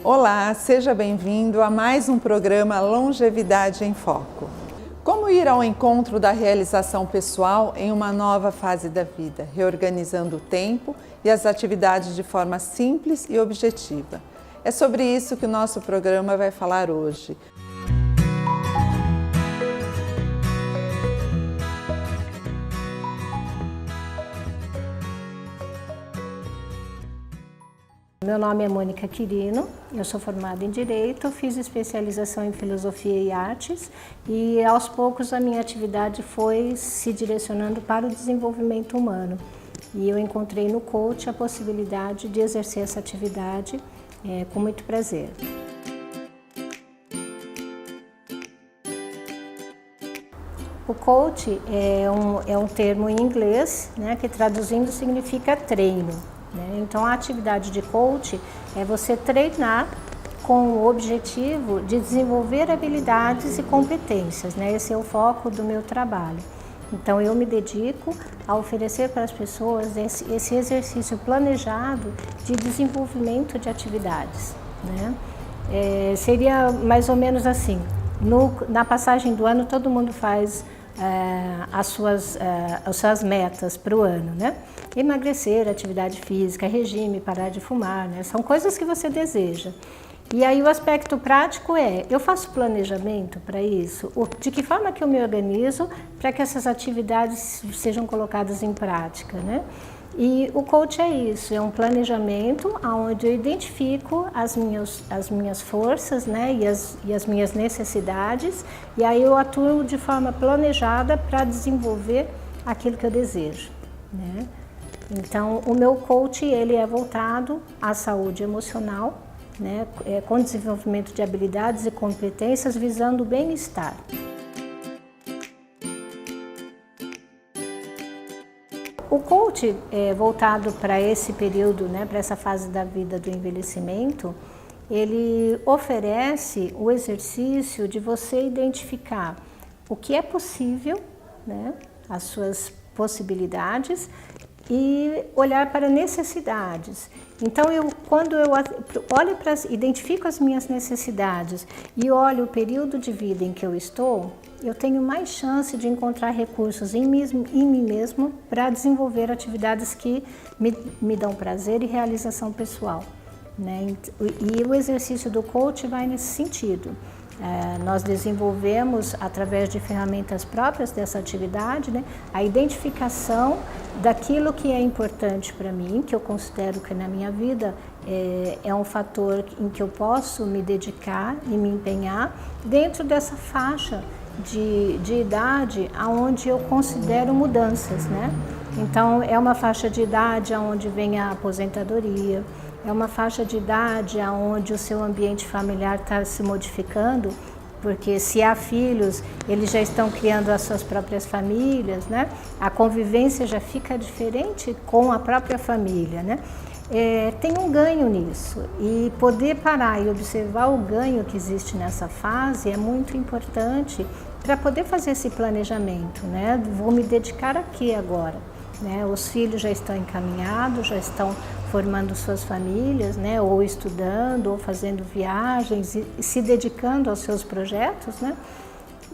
Olá, seja bem-vindo a mais um programa Longevidade em Foco. Como ir ao encontro da realização pessoal em uma nova fase da vida, reorganizando o tempo e as atividades de forma simples e objetiva? É sobre isso que o nosso programa vai falar hoje. Meu nome é Mônica Quirino, eu sou formada em Direito, fiz especialização em Filosofia e Artes e aos poucos a minha atividade foi se direcionando para o desenvolvimento humano. E eu encontrei no coach a possibilidade de exercer essa atividade com muito prazer. O coach é um termo em inglês, né, que traduzindo significa treino. Então, a atividade de coach é você treinar com o objetivo de desenvolver habilidades e competências, né? Esse é o foco do meu trabalho. Então, eu me dedico a oferecer para as pessoas esse exercício planejado de desenvolvimento de atividades, né? Seria mais ou menos assim, na passagem do ano todo mundo faz as suas metas para o ano, né? Emagrecer, atividade física, regime, parar de fumar, né? São coisas que você deseja. E aí o aspecto prático eu faço planejamento para isso? De que forma que eu me organizo para que essas atividades sejam colocadas em prática, né? E o coach é isso, é um planejamento onde eu identifico as minhas forças, né, e as minhas necessidades, e aí eu atuo de forma planejada para desenvolver aquilo que eu desejo, né? Então, o meu coach ele é voltado à saúde emocional, né, com desenvolvimento de habilidades e competências visando o bem-estar. O coach voltado para esse período, né, para essa fase da vida do envelhecimento, ele oferece o exercício de você identificar o que é possível, né, as suas possibilidades e olhar para necessidades. Então, quando eu olho identifico as minhas necessidades e olho o período de vida em que eu estou, eu tenho mais chance de encontrar recursos em mim mesmo para desenvolver atividades que me dão prazer e realização pessoal, né? E o exercício do coach vai nesse sentido. Nós desenvolvemos, através de ferramentas próprias dessa atividade, né, a identificação daquilo que é importante para mim, que eu considero que na minha vida é um fator em que eu posso me dedicar e me empenhar dentro dessa faixa de idade onde eu considero mudanças, né? Então, é uma faixa de idade onde vem a aposentadoria, é uma faixa de idade onde o seu ambiente familiar está se modificando, porque se há filhos, eles já estão criando as suas próprias famílias, né? A convivência já fica diferente com a própria família, né? Tem um ganho nisso, e poder parar e observar o ganho que existe nessa fase é muito importante para poder fazer esse planejamento, né? Vou me dedicar aqui agora, né? Os filhos já estão encaminhados, já estão formando suas famílias, né? Ou estudando, ou fazendo viagens e se dedicando aos seus projetos, né?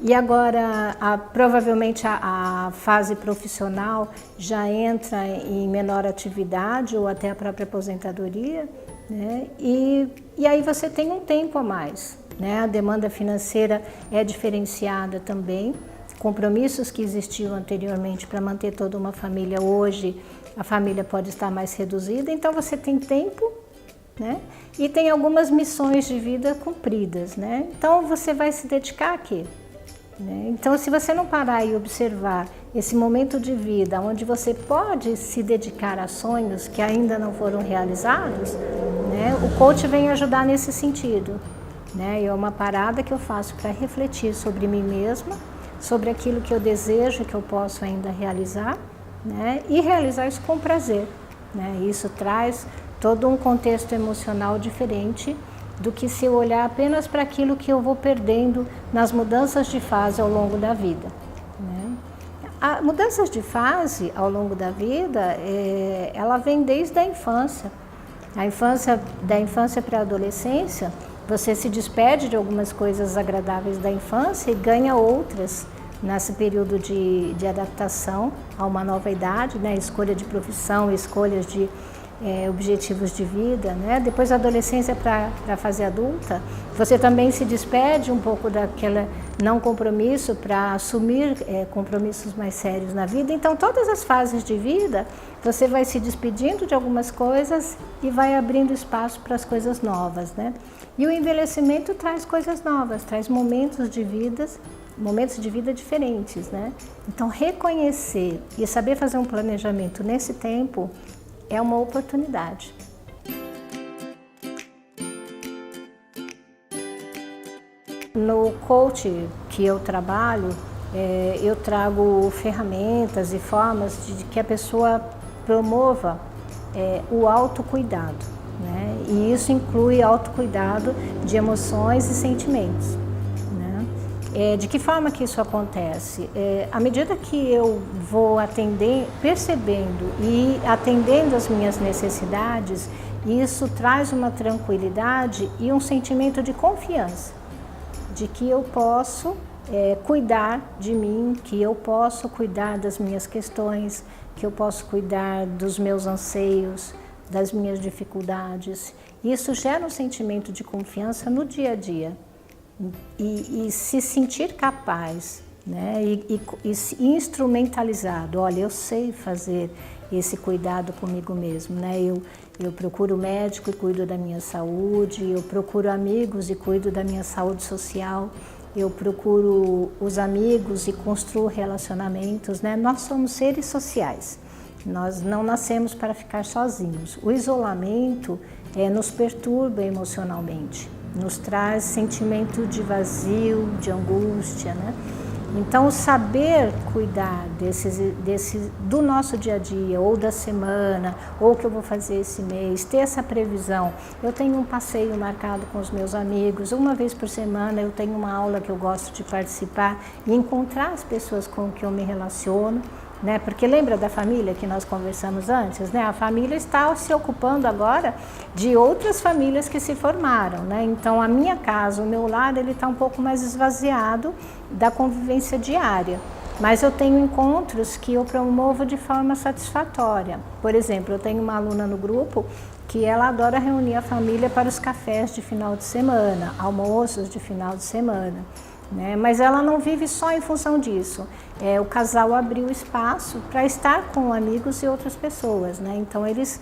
E agora, provavelmente, a fase profissional já entra em menor atividade ou até a própria aposentadoria, né? E aí você tem um tempo a mais, né? A demanda financeira é diferenciada também. Compromissos que existiam anteriormente para manter toda uma família, hoje a família pode estar mais reduzida, então você tem tempo, né? E tem algumas missões de vida cumpridas, né? Então você vai se dedicar a quê? Então, se você não parar e observar esse momento de vida onde você pode se dedicar a sonhos que ainda não foram realizados, né, o coach vem ajudar nesse sentido, né? É uma parada que eu faço para refletir sobre mim mesma, sobre aquilo que eu desejo, que eu posso ainda realizar, né, e realizar isso com prazer, né? Isso traz todo um contexto emocional diferente do que se eu olhar apenas para aquilo que eu vou perdendo nas mudanças de fase ao longo da vida, né? As mudanças de fase ao longo da vida, ela vem desde a infância, Da infância para a adolescência, você se despede de algumas coisas agradáveis da infância e ganha outras nesse período de adaptação a uma nova idade, né? Escolha de profissão, escolhas de objetivos de vida, né? Depois da adolescência para a fase adulta, você também se despede um pouco daquela não compromisso para assumir compromissos mais sérios na vida. Então, todas as fases de vida, você vai se despedindo de algumas coisas e vai abrindo espaço para as coisas novas, né? E o envelhecimento traz coisas novas, traz momentos de vida diferentes, né? Então, reconhecer e saber fazer um planejamento nesse tempo é uma oportunidade. No coach que eu trabalho, eu trago ferramentas e formas de que a pessoa promova o autocuidado, né? E isso inclui autocuidado de emoções e sentimentos. De que forma que isso acontece? À medida que eu vou percebendo e atendendo as minhas necessidades, isso traz uma tranquilidade e um sentimento de confiança, de que eu posso cuidar de mim, que eu posso cuidar das minhas questões, que eu posso cuidar dos meus anseios, das minhas dificuldades. Isso gera um sentimento de confiança no dia a dia. E se sentir capaz, né? E instrumentalizado, olha, eu sei fazer esse cuidado comigo mesmo, né? Eu procuro médico e cuido da minha saúde, eu procuro amigos e cuido da minha saúde social, eu procuro os amigos e construo relacionamentos, né? Nós somos seres sociais, nós não nascemos para ficar sozinhos. O isolamento nos perturba emocionalmente, nos traz sentimento de vazio, de angústia, né? Então, saber cuidar do nosso dia a dia, ou da semana, ou o que eu vou fazer esse mês, ter essa previsão. Eu tenho um passeio marcado com os meus amigos, uma vez por semana eu tenho uma aula que eu gosto de participar e encontrar as pessoas com que eu me relaciono, né? Porque lembra da família que nós conversamos antes, né? A família está se ocupando agora de outras famílias que se formaram, né? Então, a minha casa, o meu lar, ele está um pouco mais esvaziado da convivência diária. Mas eu tenho encontros que eu promovo de forma satisfatória. Por exemplo, eu tenho uma aluna no grupo que ela adora reunir a família para os cafés de final de semana, almoços de final de semana, né? Mas ela não vive só em função disso. O casal abriu espaço para estar com amigos e outras pessoas, né? Então eles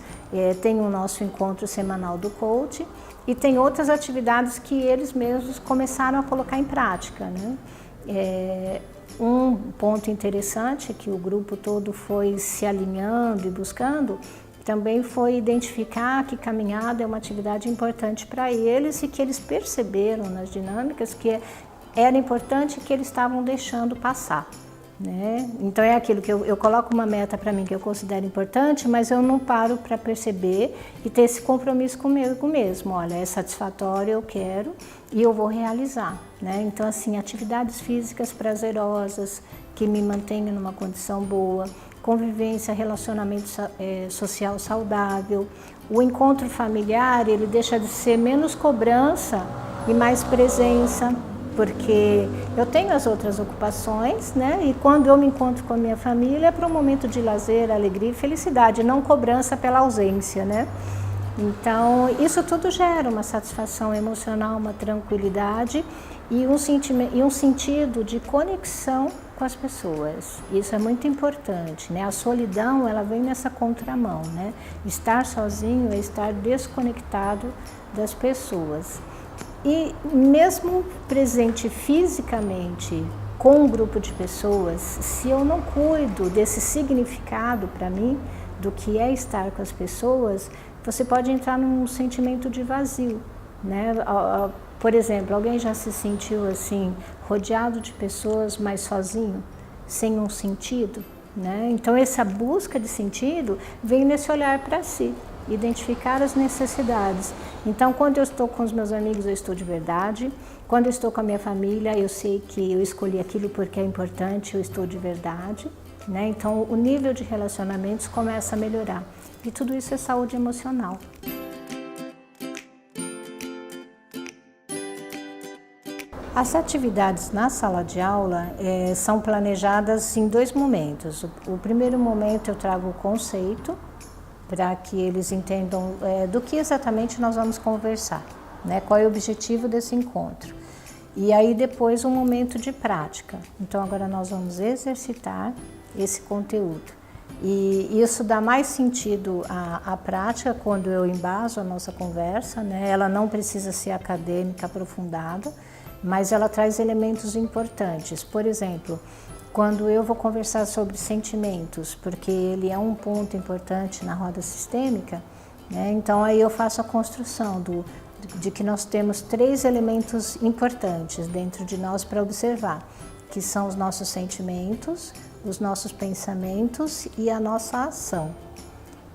têm o nosso encontro semanal do coach e tem outras atividades que eles mesmos começaram a colocar em prática, né? Um ponto interessante que o grupo todo foi se alinhando e buscando também foi identificar que caminhada é uma atividade importante para eles e que eles perceberam nas dinâmicas que era importante que eles estavam deixando passar, né? Então é aquilo que eu coloco uma meta para mim que eu considero importante, mas eu não paro para perceber e ter esse compromisso comigo mesmo. Olha, é satisfatório, eu quero e eu vou realizar, né? Então, assim, atividades físicas prazerosas que me mantenham numa condição boa, convivência, relacionamento social saudável. O encontro familiar, ele deixa de ser menos cobrança e mais presença, porque eu tenho as outras ocupações, né? E quando eu me encontro com a minha família é para um momento de lazer, alegria e felicidade, não cobrança pela ausência, né? Então, isso tudo gera uma satisfação emocional, uma tranquilidade e um sentido de conexão com as pessoas. Isso é muito importante, né? A solidão, ela vem nessa contramão, né? Estar sozinho é estar desconectado das pessoas. E mesmo presente fisicamente com um grupo de pessoas, se eu não cuido desse significado para mim, do que é estar com as pessoas, você pode entrar num sentimento de vazio, né? Por exemplo, alguém já se sentiu assim, rodeado de pessoas, mas sozinho, sem um sentido, né? Então essa busca de sentido vem nesse olhar para si, identificar as necessidades. Então, quando eu estou com os meus amigos, eu estou de verdade. Quando eu estou com a minha família, eu sei que eu escolhi aquilo porque é importante, eu estou de verdade, né? Então, o nível de relacionamentos começa a melhorar. E tudo isso é saúde emocional. As atividades na sala de aula são planejadas em 2 momentos. O primeiro momento eu trago o conceito, para que eles entendam do que exatamente nós vamos conversar, né? Qual é o objetivo desse encontro. E aí depois um momento de prática. Então agora nós vamos exercitar esse conteúdo. E isso dá mais sentido à prática quando eu embaso a nossa conversa, né? Ela não precisa ser acadêmica, aprofundada, mas ela traz elementos importantes. Por exemplo, quando eu vou conversar sobre sentimentos, porque ele é um ponto importante na roda sistêmica, né? Então aí eu faço a construção de que nós temos 3 elementos importantes dentro de nós para observar, que são os nossos sentimentos, os nossos pensamentos e a nossa ação.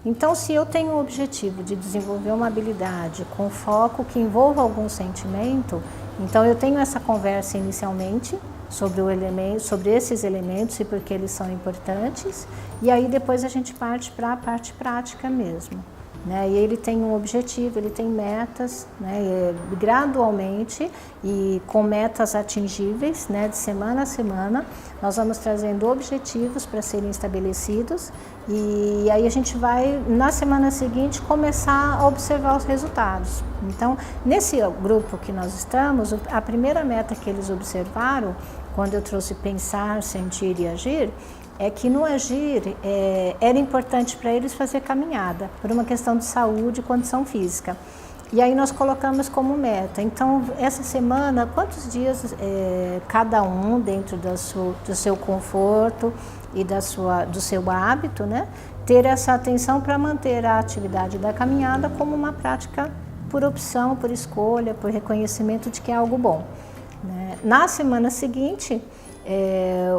Então, se eu tenho o objetivo de desenvolver uma habilidade com foco que envolva algum sentimento, então eu tenho essa conversa inicialmente sobre esses elementos e por que eles são importantes, e aí depois a gente parte para a parte prática mesmo, né? E ele tem um objetivo, ele tem metas, né? Gradualmente e com metas atingíveis, né? De semana a semana, nós vamos trazendo objetivos para serem estabelecidos, e aí a gente vai, na semana seguinte, começar a observar os resultados. Então, nesse grupo que nós estamos, a primeira meta que eles observaram, quando eu trouxe pensar, sentir e agir, é que no agir era importante para eles fazer caminhada, por uma questão de saúde e condição física. E aí nós colocamos como meta. Então, essa semana, quantos dias cada um, dentro do seu conforto e do seu hábito, né, ter essa atenção para manter a atividade da caminhada como uma prática por opção, por escolha, por reconhecimento de que é algo bom, né? Na semana seguinte,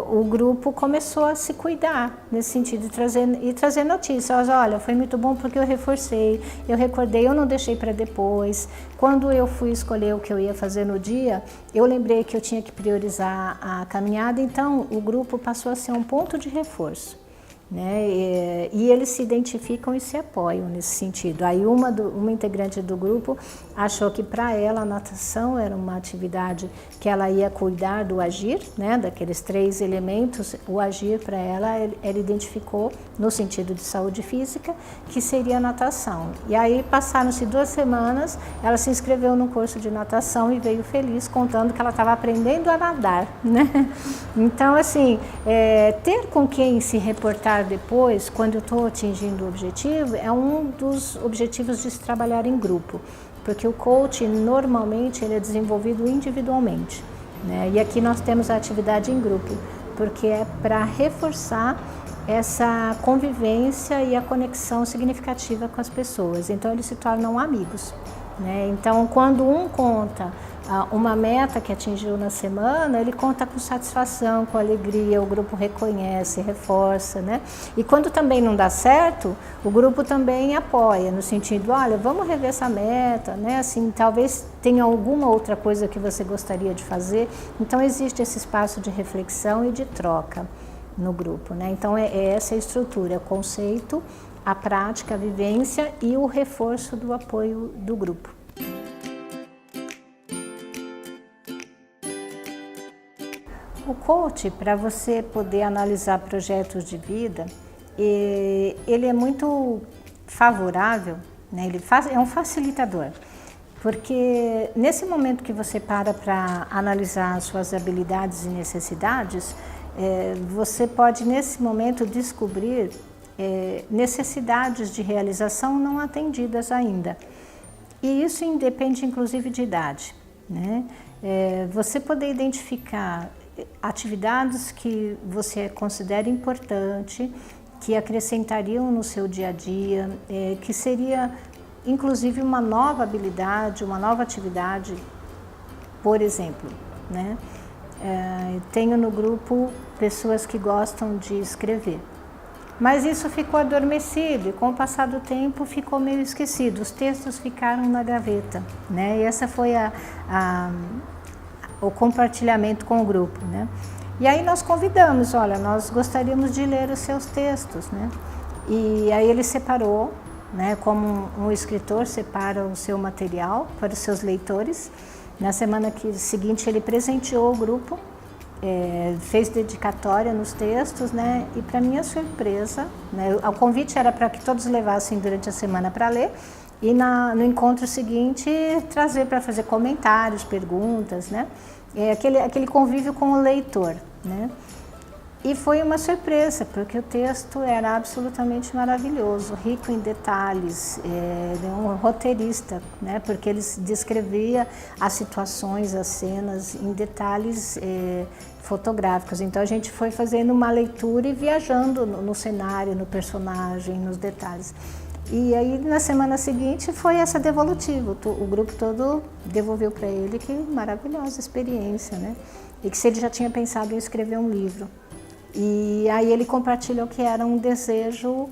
o grupo começou a se cuidar, nesse sentido de trazer notícias. Olha, foi muito bom porque eu reforcei, eu recordei, eu não deixei para depois. Quando eu fui escolher o que eu ia fazer no dia, eu lembrei que eu tinha que priorizar a caminhada, então o grupo passou a ser um ponto de reforço, né? E eles se identificam e se apoiam nesse sentido. Aí uma integrante do grupo achou que para ela a natação era uma atividade que ela ia cuidar do agir, né? Daqueles 3 elementos, o agir para ela identificou no sentido de saúde física, que seria a natação. E aí passaram-se 2 semanas, ela se inscreveu no curso de natação e veio feliz contando que ela estava aprendendo a nadar, né? Então, assim, ter com quem se reportar depois, quando eu estou atingindo o objetivo, é um dos objetivos de se trabalhar em grupo, porque o coach normalmente ele é desenvolvido individualmente, né? E aqui nós temos a atividade em grupo, porque é para reforçar essa convivência e a conexão significativa com as pessoas. Então eles se tornam amigos, né? Então quando um conta uma meta que atingiu na semana, ele conta com satisfação, com alegria, o grupo reconhece, reforça, né? E quando também não dá certo, o grupo também apoia, no sentido, olha, vamos rever essa meta, né? Assim, talvez tenha alguma outra coisa que você gostaria de fazer. Então existe esse espaço de reflexão e de troca no grupo, né? Então é essa a estrutura, o conceito, a prática, a vivência e o reforço do apoio do grupo. O coach, para você poder analisar projetos de vida, ele é muito favorável, né? Ele é um facilitador, porque nesse momento que você para analisar suas habilidades e necessidades, você pode nesse momento descobrir necessidades de realização não atendidas ainda. E isso independe inclusive de idade, né? Você poder identificar atividades que você considera importante, que acrescentariam no seu dia a dia, que seria inclusive uma nova habilidade, uma nova atividade, por exemplo, né? Tenho no grupo pessoas que gostam de escrever, mas isso ficou adormecido e com o passar do tempo ficou meio esquecido, os textos ficaram na gaveta, né? E essa foi o compartilhamento com o grupo, né? E aí nós convidamos, olha, nós gostaríamos de ler os seus textos, né? E aí ele separou, né? Como um escritor separa o seu material para os seus leitores, Na semana seguinte ele presenteou o grupo, fez dedicatória nos textos, né? E para minha surpresa, né, o convite era para que todos levassem durante a semana para ler e no encontro seguinte trazer para fazer comentários, perguntas, né? Aquele convívio com o leitor, né? E foi uma surpresa, porque o texto era absolutamente maravilhoso, rico em detalhes, ele é um roteirista, né? Porque ele descrevia as situações, as cenas em detalhes fotográficos. Então a gente foi fazendo uma leitura e viajando no cenário, no personagem, nos detalhes. E aí na semana seguinte foi essa devolutiva, o grupo todo devolveu para ele que maravilhosa experiência, né? E que se ele já tinha pensado em escrever um livro. E aí ele compartilhou que era um desejo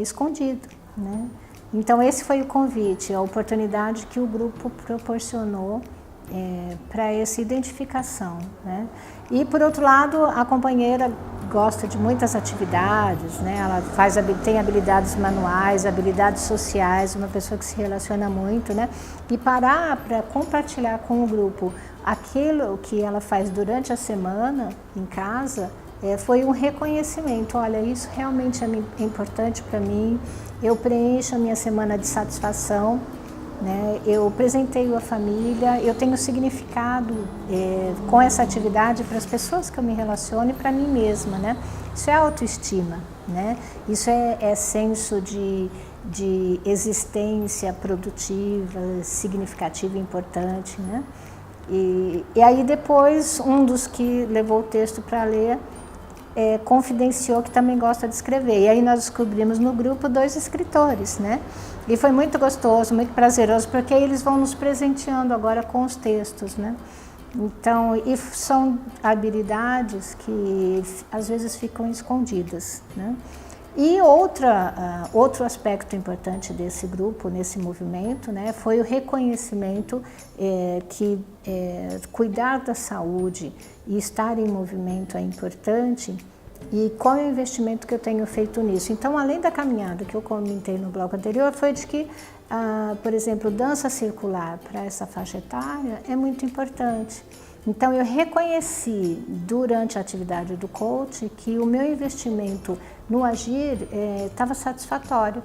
escondido, né? Então esse foi o convite, a oportunidade que o grupo proporcionou para essa identificação, né? E por outro lado, a companheira gosta de muitas atividades, né? Ela tem habilidades manuais, habilidades sociais, uma pessoa que se relaciona muito, né? E parar para compartilhar com o grupo aquilo que ela faz durante a semana em casa, foi um reconhecimento. Olha, isso realmente é importante para mim, eu preencho a minha semana de satisfação, né? Eu presenteio a família, eu tenho significado com essa atividade para as pessoas que eu me relaciono e para mim mesma, né? Isso é autoestima, né? Isso é senso de existência produtiva, significativa e importante, né? E aí depois, um dos que levou o texto para ler confidenciou que também gosta de escrever. E aí nós descobrimos no grupo 2 escritores, né? E foi muito gostoso, muito prazeroso, porque eles vão nos presenteando agora com os textos, né? Então, e são habilidades que às vezes ficam escondidas, né? E outro aspecto importante desse grupo, nesse movimento, né, foi o reconhecimento que cuidar da saúde e estar em movimento é importante, e qual é o investimento que eu tenho feito nisso. Então, além da caminhada que eu comentei no bloco anterior, foi de que, por exemplo, dança circular para essa faixa etária é muito importante. Então, eu reconheci durante a atividade do coach que o meu investimento no agir estava satisfatório,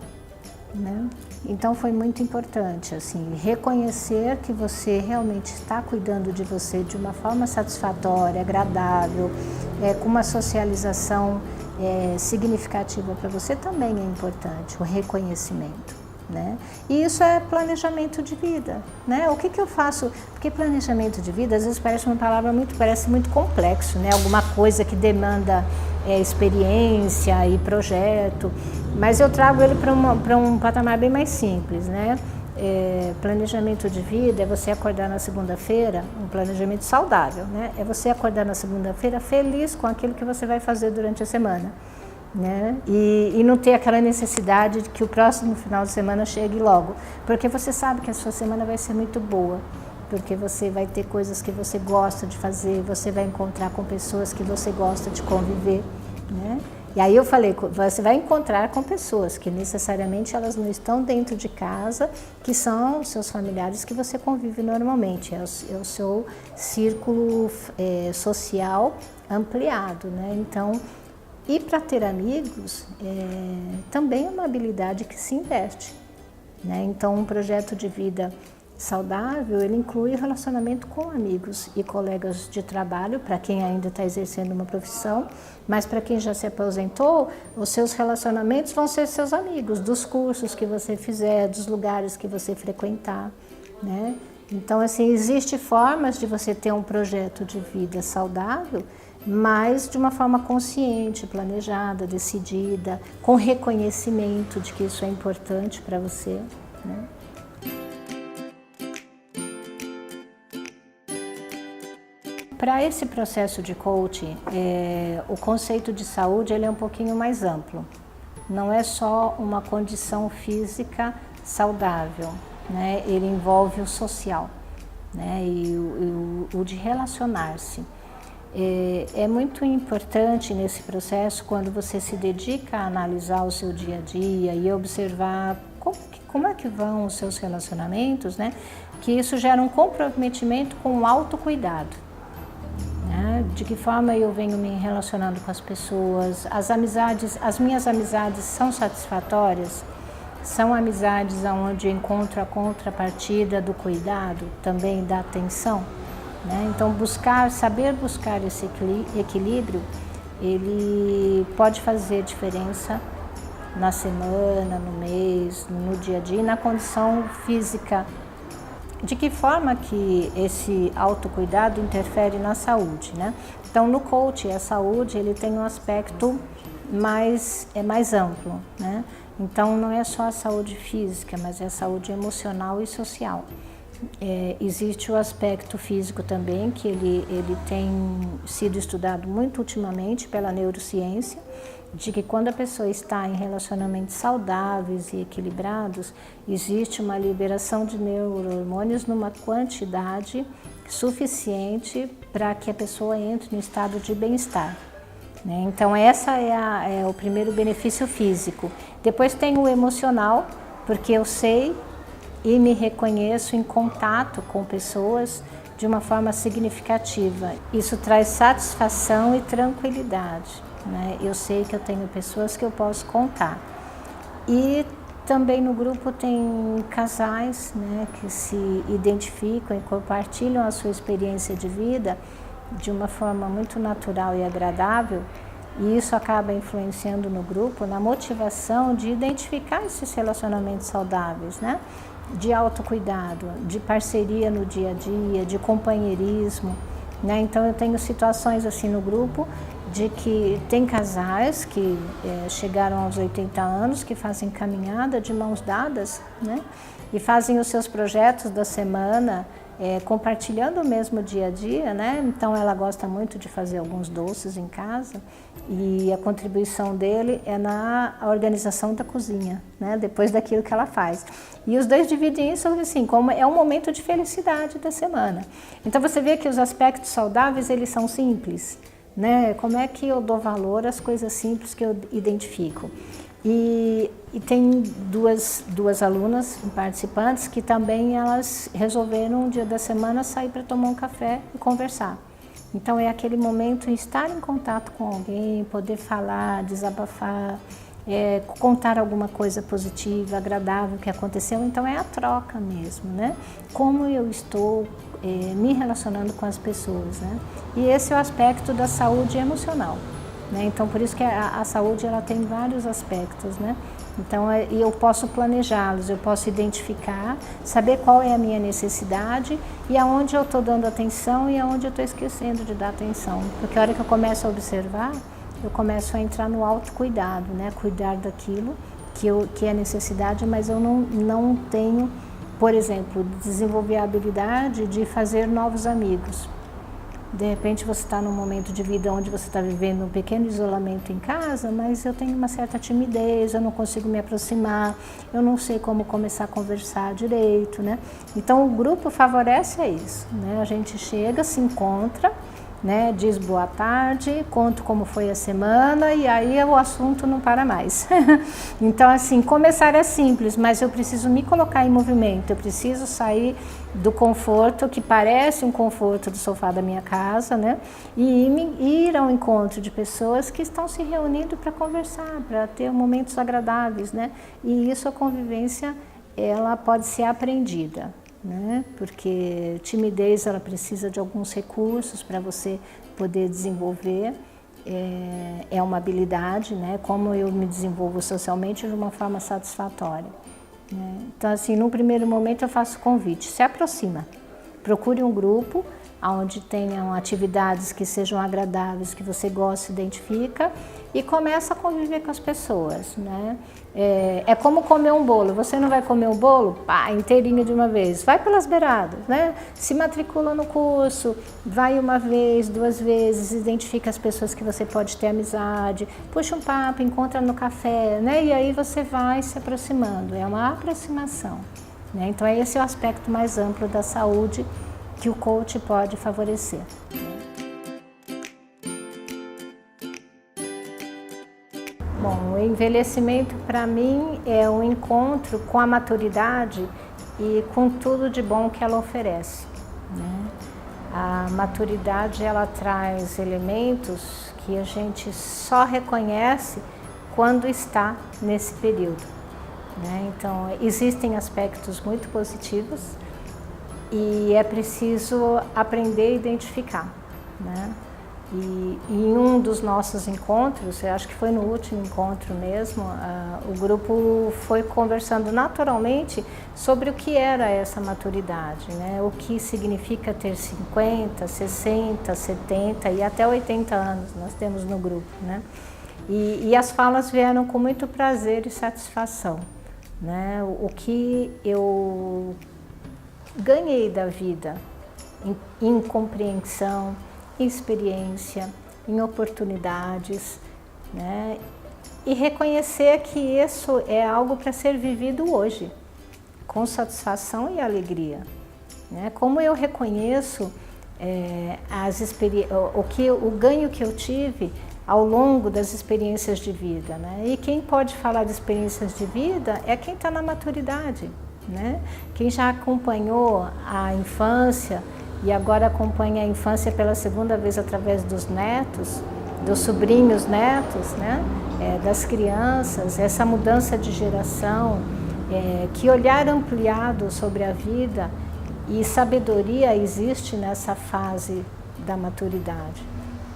né? Então, foi muito importante, assim, reconhecer que você realmente está cuidando de você de uma forma satisfatória, agradável, com uma socialização significativa para você também é importante, o reconhecimento. Né? E isso é planejamento de vida, né? O que eu faço? Porque planejamento de vida às vezes parece uma palavra parece muito complexo, né? Alguma coisa que demanda experiência e projeto, mas eu trago ele para um patamar bem mais simples, né? Planejamento de vida é você acordar na segunda-feira, um planejamento saudável, né? É você acordar na segunda-feira feliz com aquilo que você vai fazer durante a semana. Né? E não ter aquela necessidade de que o próximo final de semana chegue logo, porque você sabe que a sua semana vai ser muito boa, porque você vai ter coisas que você gosta de fazer, você vai encontrar com pessoas que você gosta de conviver, né? E aí eu falei, você vai encontrar com pessoas que necessariamente elas não estão dentro de casa, que são seus familiares que você convive normalmente, é o seu círculo social ampliado, né? Então, e para ter amigos também é uma habilidade que se investe, né? Então, um projeto de vida saudável, ele inclui relacionamento com amigos e colegas de trabalho, para quem ainda está exercendo uma profissão, mas para quem já se aposentou, os seus relacionamentos vão ser seus amigos, dos cursos que você fizer, dos lugares que você frequentar, né? Então, assim, existem formas de você ter um projeto de vida saudável, mas de uma forma consciente, planejada, decidida, com reconhecimento de que isso é importante para você, né? Para esse processo de coaching, o conceito de saúde ele é um pouquinho mais amplo. Não é só uma condição física saudável, né? Ele envolve o social, né? E o de relacionar-se. É muito importante nesse processo, quando você se dedica a analisar o seu dia a dia e observar como é que vão os seus relacionamentos, né? que isso gera um comprometimento com o autocuidado. De que forma eu venho me relacionando com as pessoas, as minhas amizades são satisfatórias, são amizades onde eu encontro a contrapartida do cuidado, também da atenção. Então saber buscar esse equilíbrio, ele pode fazer diferença na semana, no mês, no dia a dia, na condição física. De que forma que esse autocuidado interfere na saúde, Então, no coach, a saúde ele tem um aspecto mais amplo, Então, não é só a saúde física, mas é a saúde emocional e social. Existe o aspecto físico também, que ele tem sido estudado muito ultimamente pela neurociência, de que quando a pessoa está em relacionamentos saudáveis e equilibrados, existe uma liberação de neurohormônios numa quantidade suficiente para que a pessoa entre no estado de bem-estar. Então essa é o primeiro benefício físico. Depois tem o emocional, porque eu sei e me reconheço em contato com pessoas de uma forma significativa. Isso traz satisfação e tranquilidade. Eu sei que eu tenho pessoas que eu posso contar. E também no grupo tem casais que se identificam e compartilham a sua experiência de vida de uma forma muito natural e agradável, e isso acaba influenciando no grupo na motivação de identificar esses relacionamentos saudáveis, de autocuidado, de parceria no dia a dia, de companheirismo. Então eu tenho situações assim no grupo de que tem casais que chegaram aos 80 anos, que fazem caminhada de mãos dadas, e fazem os seus projetos da semana, compartilhando o mesmo dia a dia, Então ela gosta muito de fazer alguns doces em casa e a contribuição dele é na organização da cozinha, depois daquilo que ela faz. E os dois dividem isso assim, como é um momento de felicidade da semana. Então você vê que os aspectos saudáveis, eles são simples, Como é que eu dou valor às coisas simples que eu identifico? E tem duas alunas participantes que também elas resolveram um dia da semana sair para tomar um café e conversar. Então é aquele momento de estar em contato com alguém, poder falar, desabafar, contar alguma coisa positiva, agradável que aconteceu. Então é a troca mesmo, Como eu estou me relacionando com as pessoas, E esse é o aspecto da saúde emocional. Então, por isso que a saúde ela tem vários aspectos, Então, eu posso planejá-los, eu posso identificar, saber qual é a minha necessidade e aonde eu estou dando atenção e aonde eu estou esquecendo de dar atenção. Porque a hora que eu começo a observar, eu começo a entrar no autocuidado, Cuidar daquilo que é necessidade, mas eu não tenho, por exemplo, desenvolver a habilidade de fazer novos amigos. De repente você está num momento de vida onde você está vivendo um pequeno isolamento em casa, mas eu tenho uma certa timidez, eu não consigo me aproximar, eu não sei como começar a conversar direito, Então o grupo favorece a isso, A gente chega, se encontra, diz boa tarde, conto como foi a semana e aí o assunto não para mais. Então assim, começar é simples, mas eu preciso me colocar em movimento, eu preciso sair do conforto, que parece um conforto do sofá da minha casa, e ir ao encontro de pessoas que estão se reunindo para conversar, para ter momentos agradáveis, E isso, a convivência, ela pode ser aprendida. Porque timidez ela precisa de alguns recursos para você poder desenvolver, é uma habilidade, Como eu me desenvolvo socialmente de uma forma satisfatória. Então assim, no primeiro momento eu faço convite, se aproxima, procure um grupo onde tenham atividades que sejam agradáveis, que você gosta, identifica e começa a conviver com as pessoas, É como comer um bolo, você não vai comer um bolo, inteirinho de uma vez, vai pelas beiradas, Se matricula no curso, vai uma vez, duas vezes, identifica as pessoas que você pode ter amizade, puxa um papo, encontra no café, E aí você vai se aproximando, é uma aproximação, Então esse é o aspecto mais amplo da saúde que o coach pode favorecer. Bom, o envelhecimento para mim é um encontro com a maturidade e com tudo de bom que ela oferece, né? A maturidade, ela traz elementos que a gente só reconhece quando está nesse período, né? Então, existem aspectos muito positivos e é preciso aprender a identificar, né? E em um dos nossos encontros, eu acho que foi no último encontro mesmo, o grupo foi conversando naturalmente sobre o que era essa maturidade, né? O que significa ter 50, 60, 70 e até 80 anos, nós temos no grupo, né? E as falas vieram com muito prazer e satisfação, né? O que eu ganhei da vida em compreensão, em experiência, em oportunidades, né? E reconhecer que isso é algo para ser vivido hoje, com satisfação e alegria, né? Como eu reconheço o ganho que eu tive ao longo das experiências de vida, né? E quem pode falar de experiências de vida é quem está na maturidade, né? Quem já acompanhou a infância e agora acompanha a infância pela segunda vez através dos netos, dos sobrinhos netos, né? Das crianças, essa mudança de geração, que olhar ampliado sobre a vida e sabedoria existe nessa fase da maturidade,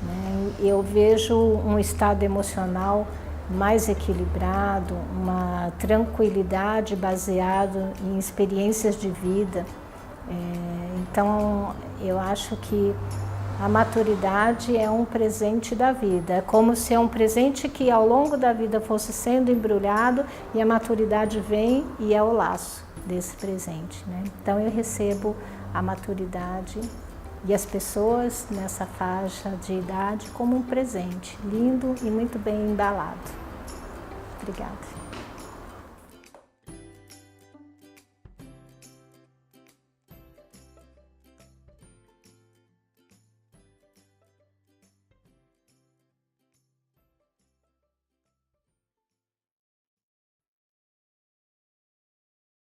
né? Eu vejo um estado emocional mais equilibrado, uma tranquilidade baseada em experiências de vida. Então, eu acho que a maturidade é um presente da vida. É como se é um presente que ao longo da vida fosse sendo embrulhado e a maturidade vem e é o laço desse presente, né? Então, eu recebo a maturidade e as pessoas nessa faixa de idade como um presente lindo e muito bem embalado. Obrigada.